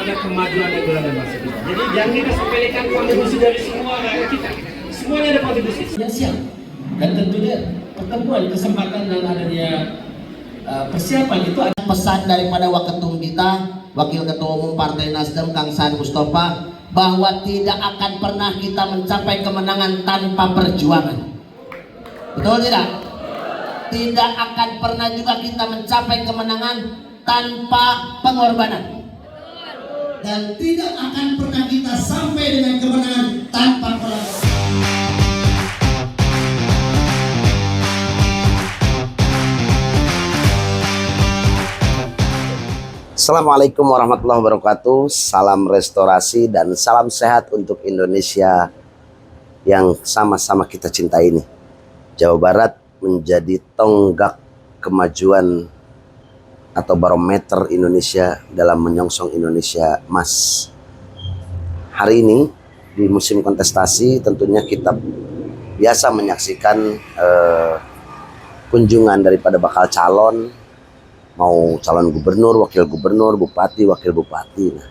kepada kemajuan negara dan bangsa kita. Jadi jangan kita sepelekan kontribusi dari semua rakyat kita. Semuanya ada kontribusi. Yang siap dan tentunya pertemuan kesempatan dan adanya persiapan itu ada pesan daripada waketum kita, Wakil Ketua Umum Partai Nasdem Kang Saan Mustafa, bahwa tidak akan pernah kita mencapai kemenangan tanpa perjuangan. Betul tidak? Tidak akan pernah juga kita mencapai kemenangan tanpa pengorbanan. Dan tidak akan pernah kita sampai dengan kemenangan tanpa kolaborasi. Assalamualaikum warahmatullahi wabarakatuh. Salam restorasi dan salam sehat untuk Indonesia yang sama-sama kita cintai ini. Jawa Barat menjadi tonggak kemajuan atau barometer Indonesia dalam menyongsong Indonesia Emas. Hari ini di musim kontestasi tentunya kita biasa menyaksikan kunjungan daripada bakal calon, mau calon gubernur, wakil gubernur, bupati, wakil bupati. Nah,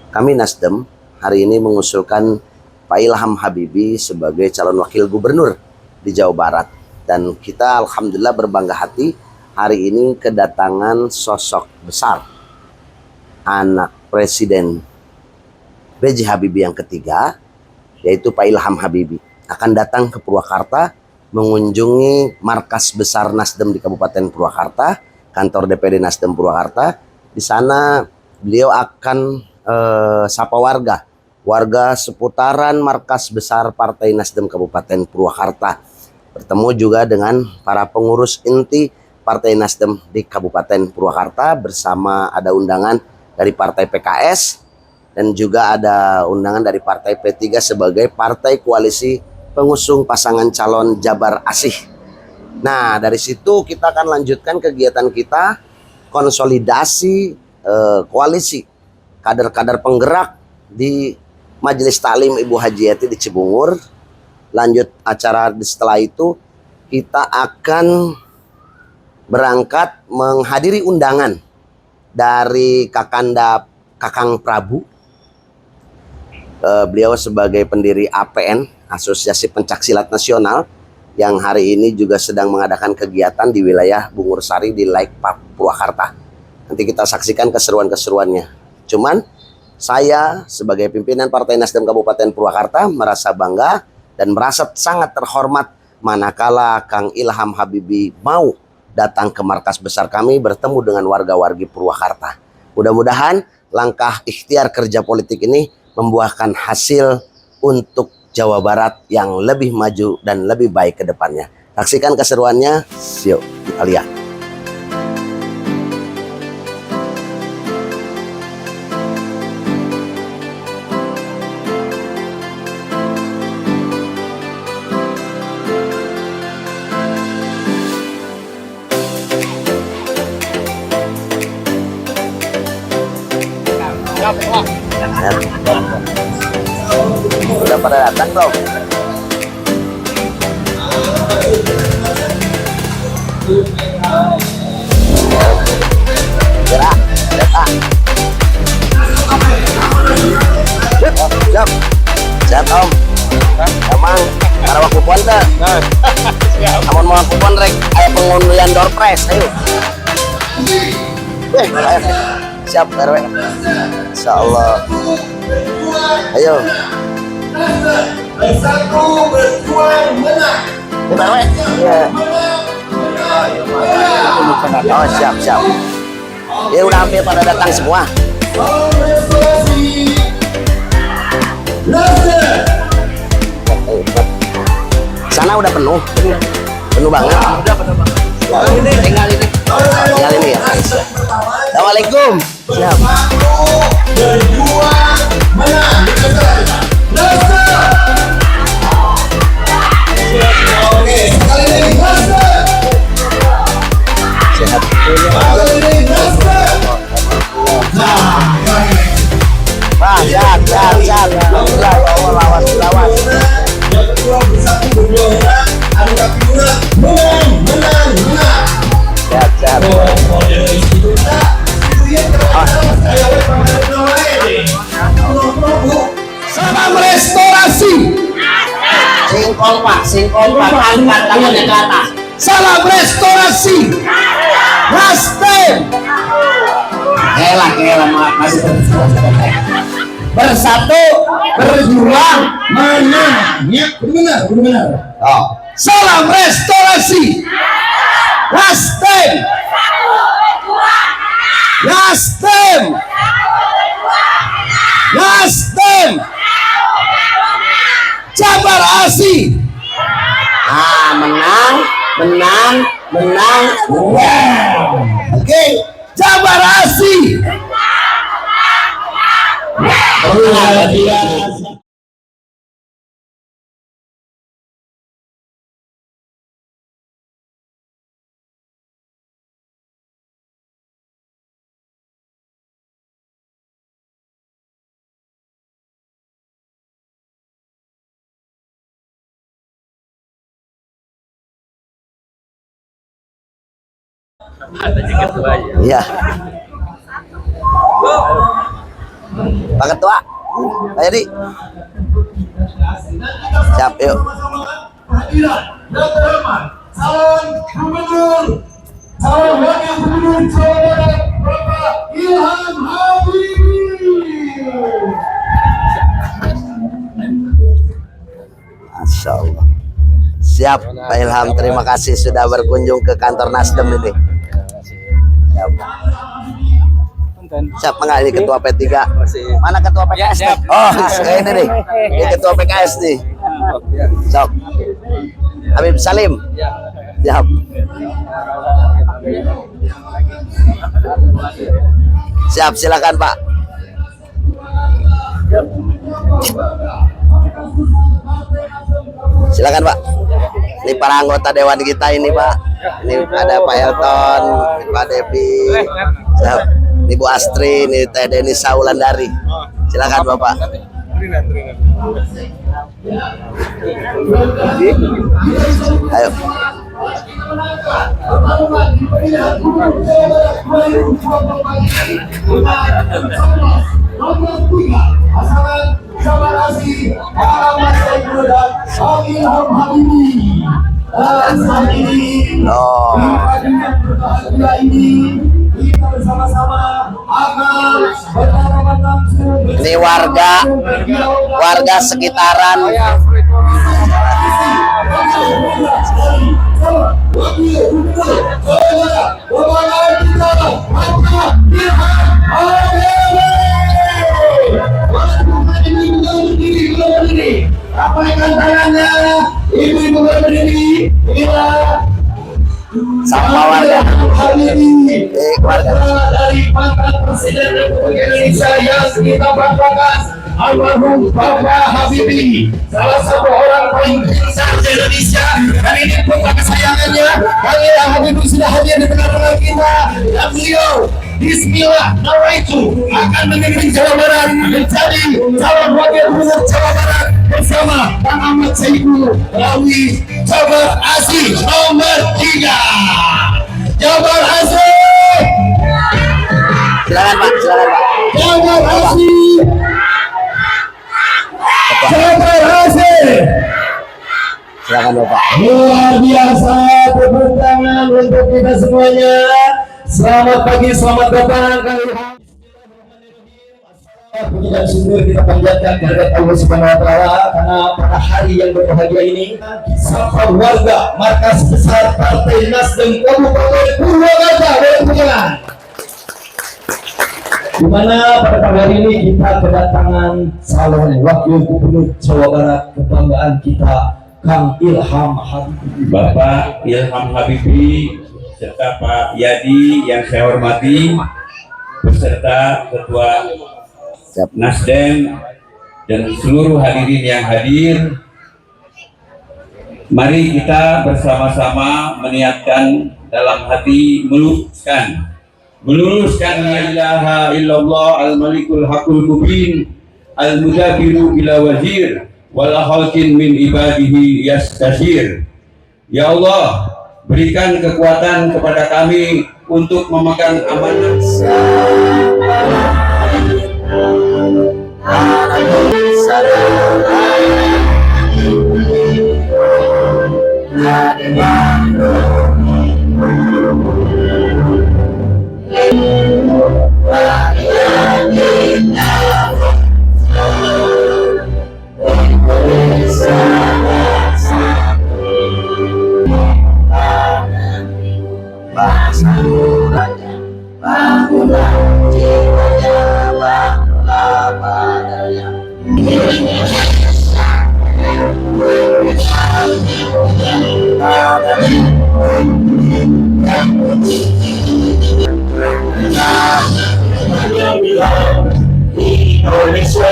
kami Nasdem hari ini mengusulkan Pak Ilham Habibie sebagai calon wakil gubernur di Jawa Barat. Dan kita alhamdulillah berbangga hati hari ini kedatangan sosok besar, anak Presiden B.J. Habibie yang ketiga, yaitu Pak Ilham Habibie, akan datang ke Purwakarta mengunjungi markas besar Nasdem di Kabupaten Purwakarta, kantor DPD Nasdem Purwakarta. Di sana beliau akan sapa warga seputaran markas besar Partai Nasdem Kabupaten Purwakarta, bertemu juga dengan para pengurus inti Partai Nasdem di Kabupaten Purwakarta, bersama ada undangan dari Partai PKS dan juga ada undangan dari Partai P3 sebagai partai koalisi pengusung pasangan calon Jabar Asih. Nah, dari situ kita akan lanjutkan kegiatan kita konsolidasi koalisi kader-kader penggerak di Majelis Taklim Ibu Hajiyati di Cibungur. Lanjut acara setelah itu kita akan berangkat menghadiri undangan dari Kakanda Kakang Prabu. Beliau sebagai pendiri APN, Asosiasi Pencaksilat Nasional, yang hari ini juga sedang mengadakan kegiatan di wilayah Bungur Sari di Laik Purwakarta. Nanti kita saksikan keseruan-keseruannya. Cuman saya sebagai pimpinan Partai Nasdem Kabupaten Purwakarta merasa bangga dan merasa sangat terhormat manakala Kang Ilham Habibie mau datang ke markas besar kami bertemu dengan warga-wargi Purwakarta. Mudah-mudahan langkah ikhtiar kerja politik ini membuahkan hasil untuk Jawa Barat yang lebih maju dan lebih baik ke depannya. Saksikan keseruannya, yuk kita lihat. Udah pada datang belum? Gerak, datang. Siap, siap Om. Emang karena kupon tuh. Amun mau kupon rek, ayo pengundian door prize, ayo. Ayo. Siap RW. Insyaallah. Ayo. Bersatu berjuang menang. Ini RW. Iya. Oh, siap, siap. Ya udah hampir pada datang semua. Sana udah penuh. Penuh banget. Udah penuh banget. Tinggal ini. Tinggal ini ya. Assalamualaikum. Siap. Berjuang menang. Oke, sekali lagi sehat. Nah, siap. Lawas. Bersatu berjuang adu kaki menang. Siap. sing kompak angkat tangannya ke atas. Salam restorasi Nasdem. Elah masih bersatu berjuang menang. Ya, benar. Oh. Salam restorasi Nasdem. Jabar Asi. Menang. Oke, Jabar Asi. Iya. Pak Ketua, Pak Yadi. Siap, yuk. Calon Gubernur, calon Wakil Gubernur Jawa Barat, Bapak Ilham Habibie. Masya Allah. Siap, Pak Ilham. Terima kasih sudah berkunjung ke kantor Nasdem ini. Siap enggak ini ketua P3? Mana ketua PKS? Oh, ini nih. Ini ketua PKS nih. Siap. Habib Salim. Siap. Siap, silakan Pak. Silakan Pak. Ini para anggota dewan kita ini Pak. Ini ada Pak Elton, Pak Devi, siap. Ini Bu Astri, ini Teh Deni Saulandari. Silakan Bapak. Ayo. Nomor 3 pasangan Jabar Asi Ahmad Saifuddin dan Ilham Habibie. Dan saat ini berbahagia ini kita bersama-sama akan bertemu. Ini warga sekitaran. Rapatkan tangannya, ibu-ibu berdiri. Inilah Sama warga. Warga dari mantan Presiden Republik Indonesia yang kita banggakan, almarhum Bapak Habibie, salah satu orang paling pintar di Indonesia. Dan ini putra kesayangannya, Kang Ilham Habibie sudah hadir di tengah-tengah kita. Dan beliau, Bismillah, nawaitu akan memimpin Jawa Barat menjadi calon wakil gubernur Jawa Barat bersama Kang Ahmad Saifuddin melalui Jabar Asi nomor 3. Jabar Asi. Silakan Pak, silakan Pak. Jabar Asi. Jabar Asi. Silakan Bapak. Luar biasa, tepuk tangan untuk kita semuanya. Selamat pagi, selamat datang Kang Ilham. Puji dan syukur kita panjatkan kehadirat Allah Subhanahu wa taala karena pada hari yang berbahagia ini sapa warga markas besar Partai Nasdem Kabupaten Purwakarta berkunjungan. Di mana pada pagi hari ini kita kedatangan calon wakil gubernur Jawa Barat kebanggaan kita, Kang Ilham Habibie. Bapak Ilham Habibie serta Pak Yadi yang saya hormati beserta Ketua Nasdem dan seluruh hadirin yang hadir, mari kita bersama-sama meniatkan dalam hati meluluskan la ilaha illallah al-malikul hakul mubin al-mudabiru bila wazir wala khalqin min ibadihi yastashir. Ya Allah, berikan kekuatan kepada kami untuk memegang amanah. Indonesia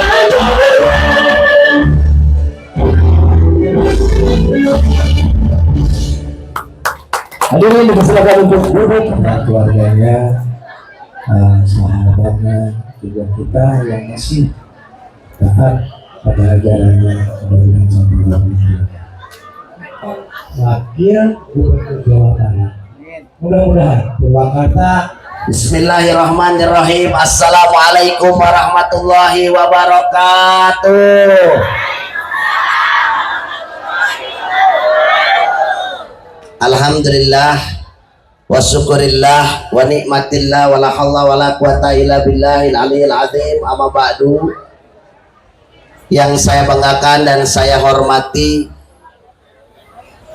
Hadirin dipersilakan untuk duduk dan keluarganya, sahabatnya, juga kita yang masih taat pada ajarannya dan Wakil Gubernur Jawa Barat. Mudah-mudahan Purwakarta. Bismillahirrahmanirrahim. Assalamualaikum warahmatullahi wabarakatuh. Alhamdulillah wa syukurillah wa nikmatillah wa la hawla wa la quwata illa billahil aliyil azim. Amma ba'du. Yang saya banggakan dan saya hormati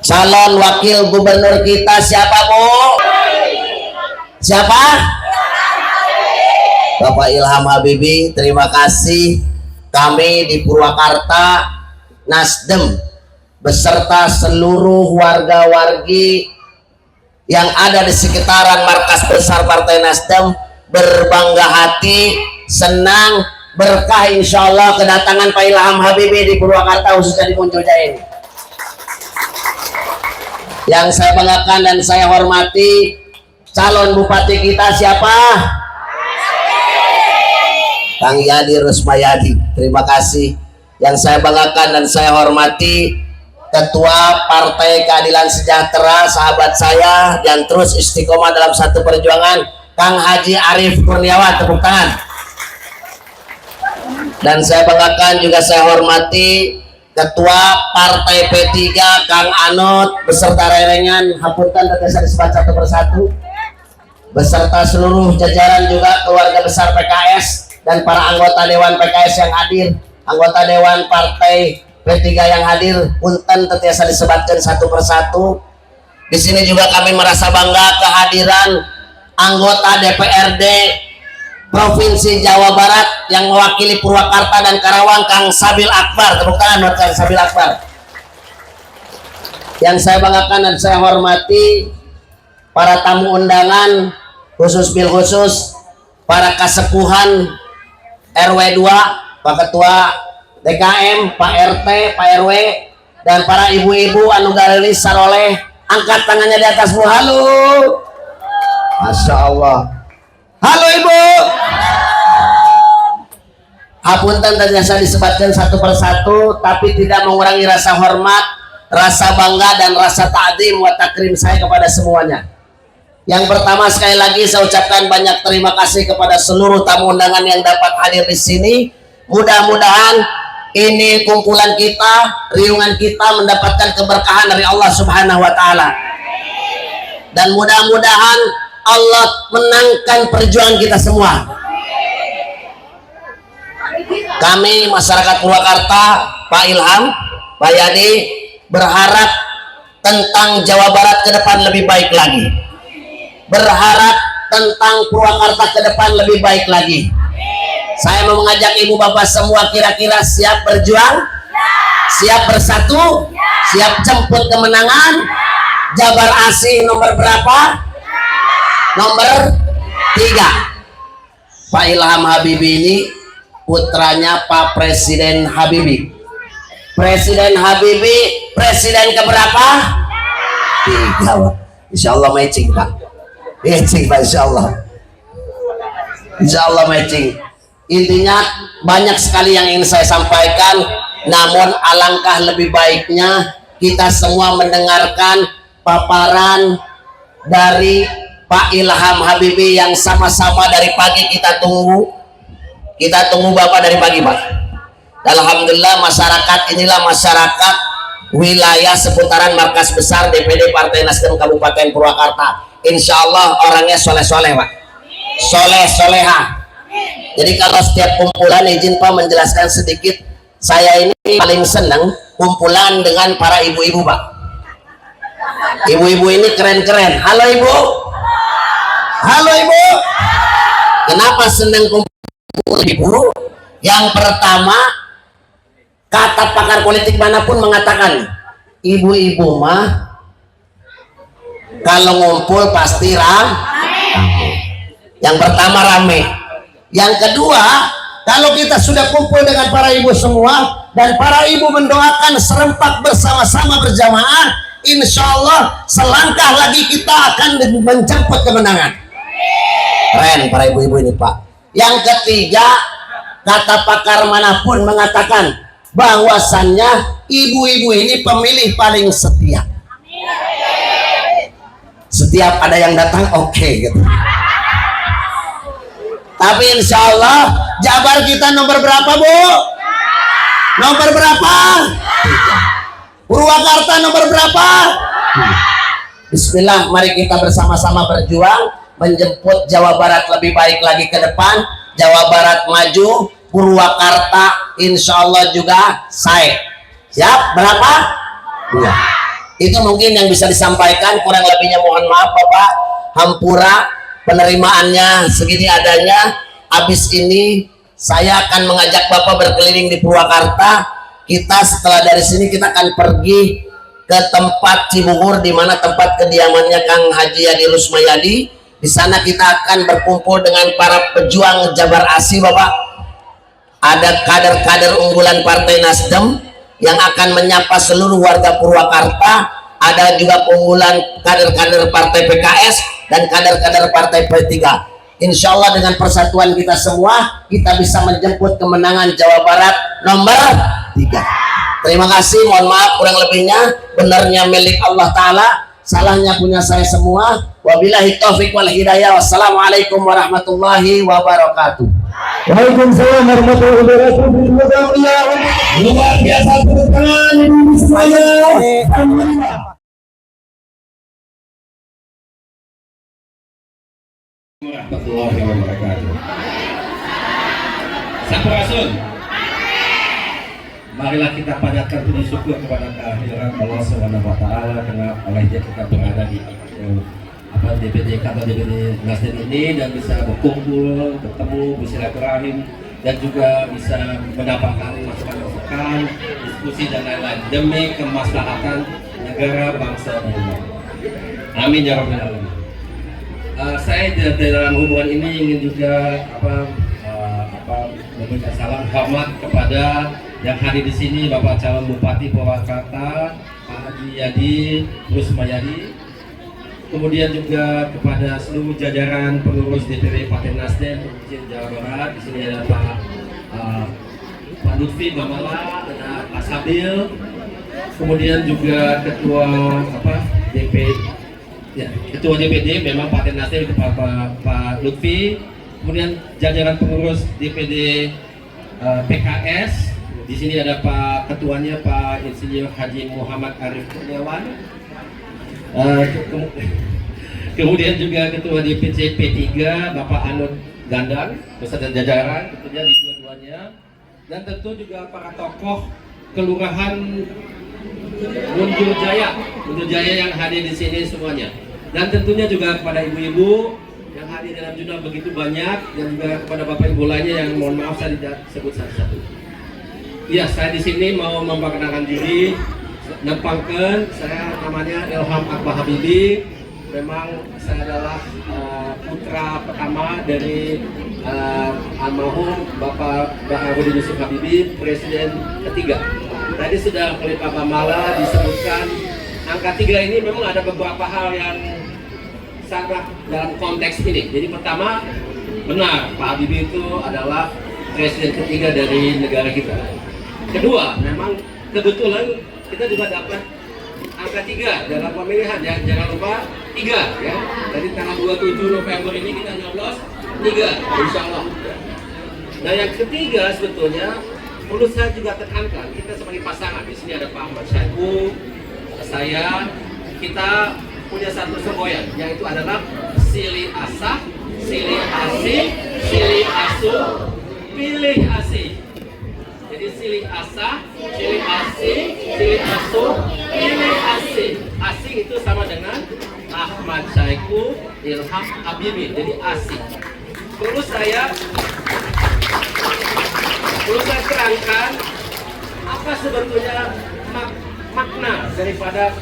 calon wakil gubernur kita siapa, Bu? Siapa? Bapak Ilham Habibie. Terima kasih. Kami di Purwakarta Nasdem beserta seluruh warga-wargi yang ada di sekitaran markas besar Partai Nasdem berbangga hati, senang, berkah insya Allah kedatangan Pak Ilham Habibie di Purwakarta, khususnya di Munjoja ini. Yang saya banggakan dan saya hormati calon bupati kita siapa? Kang Yadi Rusmayadi. Terima kasih. Yang saya banggakan dan saya hormati Ketua Partai Keadilan Sejahtera, sahabat saya dan terus istiqomah dalam satu perjuangan, Kang Haji Arief Kurniawan. Tepuk tangan. Dan saya banggakan juga saya hormati Ketua Partai P3 Kang Anot beserta rerengan, hapunten tetesa disebut satu persatu, beserta seluruh jajaran juga keluarga besar PKS dan para anggota Dewan PKS yang hadir, anggota Dewan Partai P3 yang hadir, punten tetesa disebutkan satu persatu. Di sini juga kami merasa bangga kehadiran anggota DPRD Provinsi Jawa Barat yang mewakili Purwakarta dan Karawang, Kang Sabil Akbar. Tepuk tangan buat Kang Sabil Akbar. Yang saya banggakan dan saya hormati para tamu undangan, khusus bil khusus para kasepuhan RW 2, Pak Ketua DKM, Pak RT, Pak RW, dan para ibu-ibu anu galeri saroleh. Angkat tangannya di atas, Bu. Halo. Masya Allah. Halo Ibu. Hapunten tadi saya disebutkan satu persatu, tapi tidak mengurangi rasa hormat, rasa bangga dan rasa ta'zim wa takrim saya kepada semuanya. Yang pertama, sekali lagi saya ucapkan banyak terima kasih kepada seluruh tamu undangan yang dapat hadir di sini. Mudah-mudahan ini kumpulan kita, riungan kita mendapatkan keberkahan dari Allah Subhanahu wa taala. Dan mudah-mudahan Allah menangkan perjuangan kita semua. Kami masyarakat Purwakarta, Pak Ilham, Pak Yadi berharap tentang Jawa Barat ke depan lebih baik lagi. Berharap tentang Purwakarta ke depan lebih baik lagi. Saya mau mengajak ibu bapak semua kira-kira siap berjuang? Siap bersatu? Siap jemput kemenangan? Jabar Asih nomor berapa? Nomor 3. Pak Ilham Habibie ini putranya Pak Presiden Habibie. Presiden Habibie presiden keberapa? 3. Insya Allah matching Pak. Matching Pak, Insya Allah. Insya Allah matching. Intinya banyak sekali yang ingin saya sampaikan, namun alangkah lebih baiknya kita semua mendengarkan paparan dari Pak Ilham Habibie yang sama-sama dari pagi kita tunggu Bapak dari pagi, Pak. Dan alhamdulillah masyarakat inilah masyarakat wilayah seputaran markas besar DPD Partai Nasdem Kabupaten Purwakarta. Insya Allah orangnya soleh-soleh, Pak. Soleh-soleha. Jadi kalau setiap kumpulan, izin Pak menjelaskan sedikit, saya ini paling senang kumpulan dengan para ibu-ibu, Pak. Ibu-ibu ini keren-keren. Halo Ibu. Halo Ibu. Kenapa senang kumpul ibu? Yang pertama, kata pakar politik manapun mengatakan, ibu-ibu mah kalau ngumpul pasti rame. Yang pertama rame. Yang kedua, Kalau kita sudah kumpul dengan para ibu semua dan para ibu mendoakan serempak bersama-sama berjamaah, insya Allah selangkah lagi kita akan mencapai kemenangan. Keren para ibu-ibu ini Pak. Yang ketiga, kata pakar manapun mengatakan bahwasannya ibu-ibu ini pemilih paling setia. Setiap ada yang datang oke gitu. Tapi insya Allah Jabar kita nomor berapa Bu? Nomor berapa? 3. Purwakarta nomor berapa? 2. Bismillah, mari kita bersama-sama berjuang menjemput Jawa Barat lebih baik lagi ke depan. Jawa Barat maju, Purwakarta insya Allah juga saik. Siap? Berapa? 2. Itu mungkin yang bisa disampaikan, kurang lebihnya mohon maaf Bapak. Hampura penerimaannya segini adanya. Habis ini saya akan mengajak Bapak berkeliling di Purwakarta. Kita setelah dari sini kita akan pergi ke tempat Cibungur, di mana tempat kediamannya Kang Haji Yadi Rusmayadi. Di sana kita akan berkumpul dengan para pejuang Jabar Asi Bapak. Ada kader-kader unggulan Partai Nasdem yang akan menyapa seluruh warga Purwakarta. Ada juga unggulan kader-kader Partai PKS dan kader-kader Partai P3. Insya Allah dengan persatuan kita semua, kita bisa menjemput kemenangan Jawa Barat nomor 3. Terima kasih, mohon maaf kurang lebihnya. Benarnya milik Allah Ta'ala, salahnya punya saya semua. Wabillahi taufiq wal hidayah. Wassalamualaikum warahmatullahi wabarakatuh. Waalaikumsalam warahmatullahi wabarakatuh. Luar biasa, tepuk tangan ibu semuanya. Warahmatullahi wabarakatuh. Sampurasun. Marilah kita panjatkan puji syukur kepada kehadiran Allah Subhanahu wa taala karena olehnya kita berada di DPD kantor DPD Nasdem ini dan bisa berkumpul, bertemu, bersilaturahim dan juga bisa mendapatkan masukan-masukan, diskusi dan lain-lain demi kemaslahatan negara, bangsa dan umat. Amin ya rabbal alamin. Saya dalam hubungan ini ingin juga memberikan salam hormat kepada yang hadir di sini, Bapak calon Bupati Purwakarta Pak Haji Yadi Rusmayadi, kemudian juga kepada seluruh jajaran pengurus DPD Partai Nasdem Provinsi Jawa Barat. Di sini ada Pak Lutfi Bamala, ada Pak Sabil, kemudian juga Ketua DPD memang Partai Nasdem itu Pak Lutfi, kemudian jajaran pengurus DPD PKS. Di sini ada Pak Ketuanya Pak Insinyur Haji Muhammad Arif Kurniawan. Kemudian juga Ketua DPC P3 Bapak Anud Gandang beserta jajaran tentunya di dua-duanya, dan tentu juga para tokoh kelurahan Munjul Jaya yang hadir di sini semuanya, dan tentunya juga kepada ibu-ibu yang hadir dalam jumlah begitu banyak, dan juga kepada bapak ibu lainnya yang mohon maaf saya tidak sebut satu-satu. Ya, saya di sini mau memperkenalkan diri, nempangkan saya namanya Ilham Akbar Habibi. Memang saya adalah putra pertama dari almarhum Bapak Baharudin Yusuf Habibie, presiden ketiga. Tadi sudah oleh Pak Bamala disebutkan angka 3 ini memang ada beberapa hal yang sangat dalam konteks ini. Jadi pertama, benar Pak Habibie itu adalah presiden ketiga dari negara kita. Kedua, memang kebetulan kita juga dapat angka 3 dalam pemilihan ya, jangan lupa 3 ya. Dari tanggal 27 November ini kita nyoblos 3 insya Allah. Nah yang ketiga sebetulnya perlu saya juga tekankan, kita sebagai pasangan, di sini ada Pak Ahmad Syaihu, saya, kita punya satu semboyan, yaitu adalah silih asah, silih asih, silih asuh, pilih asih. Jadi silih asah, silih asih, silih asuh, pilih asih. Asih itu sama dengan Ahmad Syaihu Ilham Habibie, jadi asih. Perlu saya terangkan apa sebetulnya makna daripada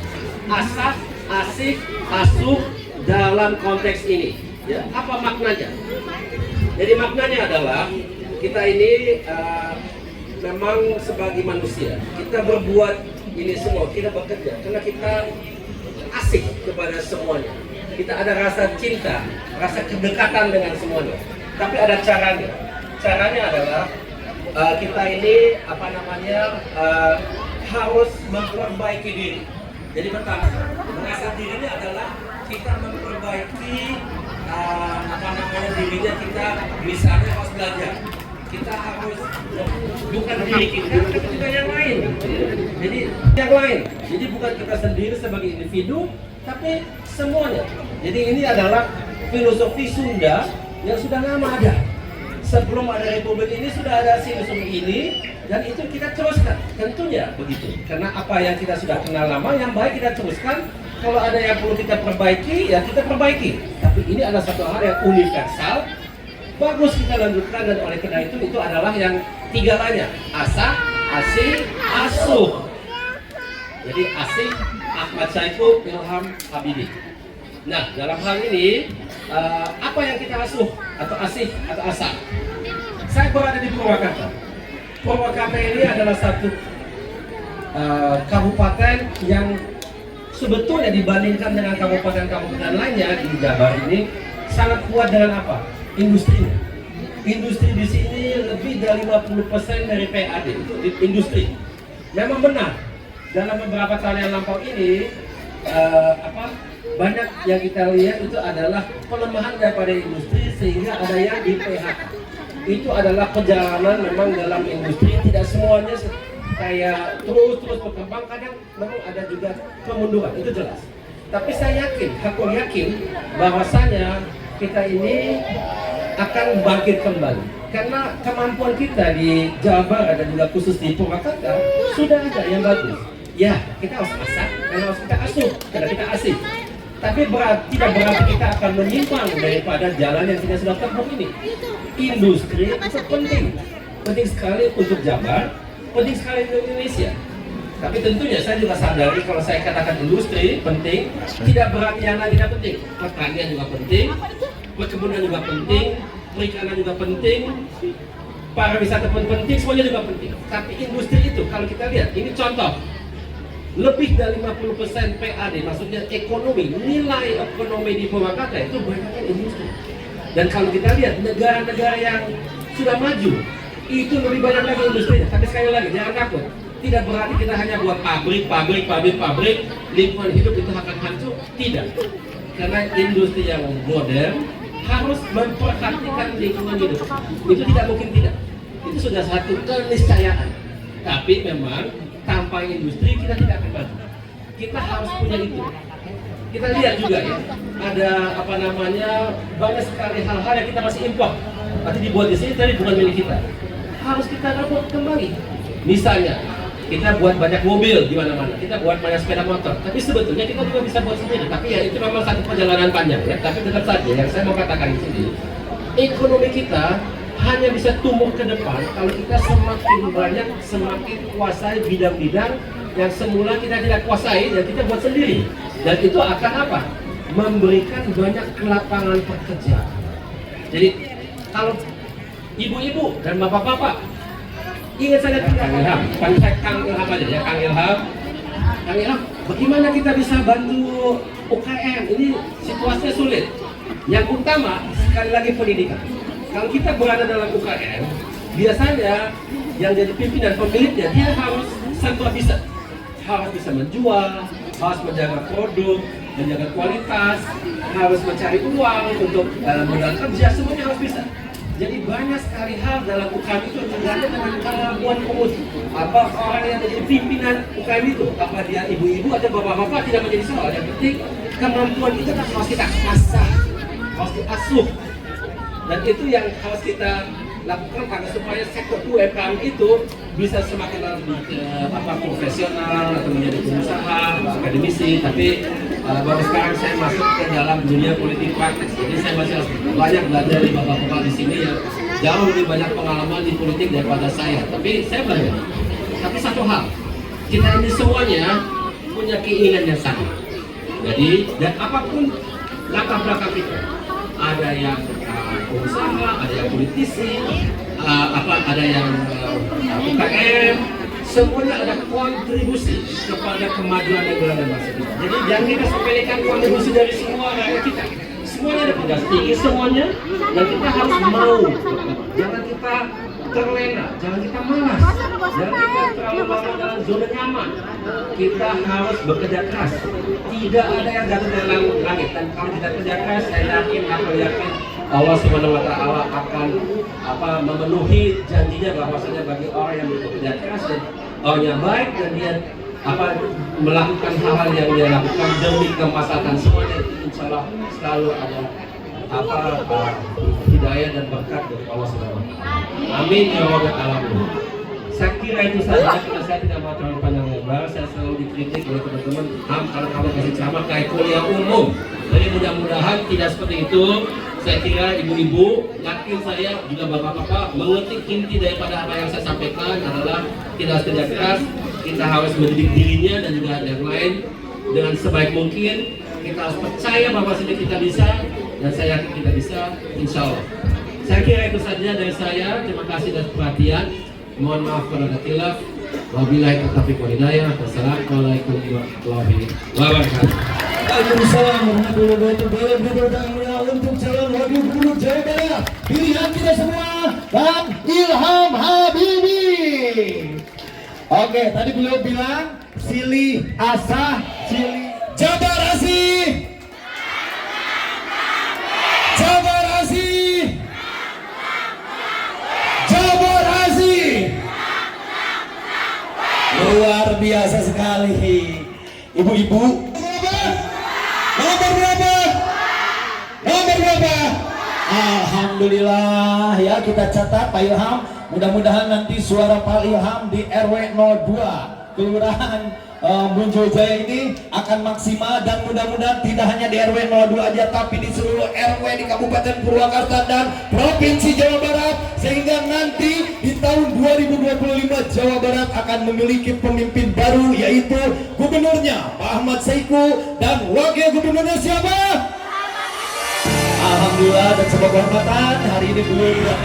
asah, asih, asuh dalam konteks ini. Ya, apa maknanya? Jadi maknanya adalah kita ini memang sebagai manusia, kita berbuat ini semua, kita bekerja karena kita asik kepada semuanya. Kita ada rasa cinta, rasa kedekatan dengan semuanya. Tapi ada caranya. Caranya adalah kita ini harus memperbaiki diri. Jadi pertama, mengasah dirinya adalah kita memperbaiki dirinya kita, misalnya harus belajar. Kita harus bukan diri kita, tapi juga yang lain. Jadi yang lain. Jadi bukan kita sendiri sebagai individu, tapi semuanya. Jadi ini adalah filosofi Sunda yang sudah lama ada. Sebelum ada republik ini sudah ada filosofi ini, dan itu kita teruskan. Tentunya begitu. Karena apa yang kita sudah kenal lama, yang baik kita teruskan. Kalau ada yang perlu kita perbaiki, ya kita perbaiki. Tapi ini adalah satu hal yang universal. Bagus kita lanjutkan, dan oleh karena itu adalah yang tiga lainnya: asa, asih, asuh. Jadi asih, Ahmad Syahiku, Ilham Habibie. Nah, dalam hal ini apa yang kita asuh atau asih atau asa? Saya berada di Purwakarta. Purwakarta ini adalah satu kabupaten yang sebetulnya dibandingkan dengan kabupaten-kabupaten lainnya di Jabar ini sangat kuat dengan apa? Industrinya. Industri di sini lebih dari 50% dari PAD itu industri. Memang benar. Dalam beberapa tahun yang lampau ini banyak yang kita lihat itu adalah pelemahan daripada industri sehingga ada yang di PHK. Itu adalah perjalanan memang dalam industri, tidak semuanya kayak terus berkembang, kadang memang ada juga kemunduran, itu jelas. Tapi saya yakin bahwasanya kita ini akan bangkit kembali karena kemampuan kita di Jawa Barat dan juga khusus di Purwakarta sudah ada yang bagus. Ya, kita harus masak dan harus kita asuh karena kita asih. Tapi tidak berarti kita akan menyimpang daripada jalan yang kita sudah tempuh ini. Industri itu penting sekali untuk Jabar, penting sekali untuk Indonesia. Tapi tentunya saya juga sadari kalau saya katakan industri penting, tidak berarti yang lain tidak penting. Pertanian juga penting, perkebunan juga penting, perikanan juga penting, pariwisata pun penting, semuanya juga penting. Tapi industri itu kalau kita lihat, ini contoh, lebih dari 50% PAD, maksudnya ekonomi, nilai ekonomi di Purwakarta itu banyaknya industri. Dan kalau kita lihat negara-negara yang sudah maju, itu lebih banyak lagi industrinya. Tapi sekali lagi, jangan takut. Tidak berarti kita hanya buat pabrik, lingkungan hidup itu akan hancur. Tidak. Karena industri yang modern harus memperhatikan lingkungan hidup. Itu tidak mungkin tidak. Itu sudah satu keniscayaan. Tapi memang tanpa industri kita tidak akan maju. Kita harus punya itu. Kita lihat juga ya, ada banyak sekali hal-hal yang kita masih impor. Tapi dibuat di sini tapi bukan milik kita. Harus kita rebut kembali. Misalnya, kita buat banyak mobil di mana-mana, kita buat banyak sepeda motor. Tapi sebetulnya kita juga bisa buat sendiri. Tapi ya itu memang satu perjalanan panjang ya. Tapi tetap saja yang saya mau katakan di sini, ekonomi kita hanya bisa tumbuh ke depan kalau kita semakin kuasai bidang-bidang yang semula kita tidak kuasai dan kita buat sendiri. Dan itu akan apa? Memberikan banyak lapangan pekerjaan. Jadi kalau ibu-ibu dan bapak-bapak ingat saja Kang Ilham, Kang Ilham aja ya, Kang Ilham, bagaimana kita bisa bantu UKM? Ini situasinya sulit. Yang utama sekali lagi pendidikan. Kalau kita berada dalam UKM, biasanya yang jadi pimpinan pemiliknya dia harus serba bisa, harus bisa menjual, harus menjaga produk, menjaga kualitas, harus mencari uang untuk modal kerja, semuanya harus bisa. Jadi banyak sekali hal dalam UKM itu tergantung dengan kemampuan pengusaha. Apa orang yang menjadi pimpinan UKM itu, apa dia ibu-ibu atau bapak-bapak tidak menjadi soal. Yang penting kemampuan itu kan harus kita asah, harus diasuh. Dan itu yang harus kita lakukan agar supaya sektor UMKM itu bisa semakin lebih profesional atau menjadi pengusaha, akademisi. Tapi baru sekarang saya masuk ke dalam dunia politik praktis, jadi saya masih harus banyak belajar dari bapak-bapak di sini yang jauh lebih banyak pengalaman di politik daripada saya. Tapi saya belajar. Tapi satu hal, kita ini semuanya punya keinginan yang sama. Jadi dan apapun latar belakang kita, ada yang pengusaha, ada yang politisi, ada yang UKM, semuanya ada kontribusi kepada kemajuan negara dan bangsa kita. Jadi jangan kita sepelekan kontribusi dari semua rakyat kita. Semuanya ada tugas tinggi semuanya, dan kita harus mau. Jangan kita terlena, jangan kita malas, jangan kita terlalu lama dalam zona nyaman. Kita harus bekerja keras. Tidak ada yang jatuh dari langit, dan kalau kita kerja keras, saya yakin Allah Subhanahu wa Ta'ala akan memenuhi janjinya bahwasanya bagi orang yang bekerja keras dan orang yang baik dan dia melakukan hal-hal yang dia lakukan demi kemaslahatan semuanya, insya Allah selalu ada hidayah dan berkat dari Allah Subhanahu wa Ta'ala. Amin ya rabbal alamin. Saya kira itu saja, karena saya tidak mau terlalu panjang lebar. Saya selalu dikritik oleh teman-teman, kalau kamu kasih ceramah kayak kuliah umum. Jadi mudah-mudahan tidak seperti itu. Saya kira ibu-ibu, yakin saya juga bapak-bapak mengerti inti daripada apa yang saya sampaikan adalah kita harus kerja keras, kita harus mendidik dirinya dan juga yang lain dengan sebaik mungkin. Kita harus percaya bahwa kita bisa, dan saya yakin kita bisa, insya Allah. Saya kira itu saja dari saya. Terima kasih atas perhatian. Mohon maaf kalau ada khilaf. Wabillahi taufiq wal hidayah. Wassalamualaikum warahmatullahi wabarakatuh. Waalaikumsalam warahmatullahi wabarakatuh. Untuk calon wakil gubernur Jawa Barat, pilihan kita semua, Bang Ilham Habibie. Oke, tadi beliau bilang silih asah, silih Jabar Asih, Jabar Asih, Jabar Asih. Luar biasa sekali. Ibu-ibu, nomor berapa? Nomor berapa? Alhamdulillah ya, kita catat Pak Ilham. Mudah-mudahan nanti suara Pak Ilham di RW 02 Kelurahan Bonjol Jaya ini akan maksimal, dan mudah-mudahan tidak hanya di RW 02 aja, tapi di seluruh RW di Kabupaten Purwakarta dan Provinsi Jawa Barat, sehingga nanti di tahun 2025 Jawa Barat akan memiliki pemimpin baru, yaitu gubernurnya Pak Ahmad Saiku dan wakil gubernurnya siapa? Alhamdulillah, dan sebuah kehormatan hari ini beliau.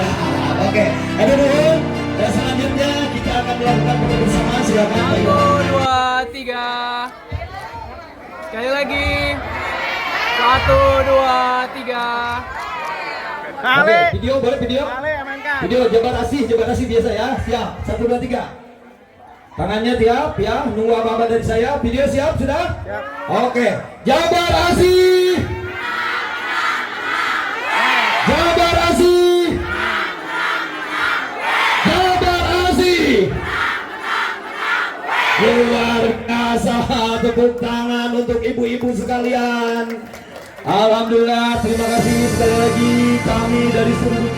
Oke, ada dulu. Dan selanjutnya kita akan melakukan foto bersama. Silakan. 1, 2, 3. Sekali lagi. 1, 2, 3. Oke, video boleh video? Video Jabar Asih biasa ya. Siap. 1, 2, 3. Tangannya tiap ya. Nunggu apa-apa dari saya. Video siap sudah? Siap. Oke. Jabar Asih. Jabar Asih. Jabar Asih. Luar biasa, tepuk tangan untuk ibu-ibu sekalian. Alhamdulillah, terima kasih sekali lagi kami dari seluruh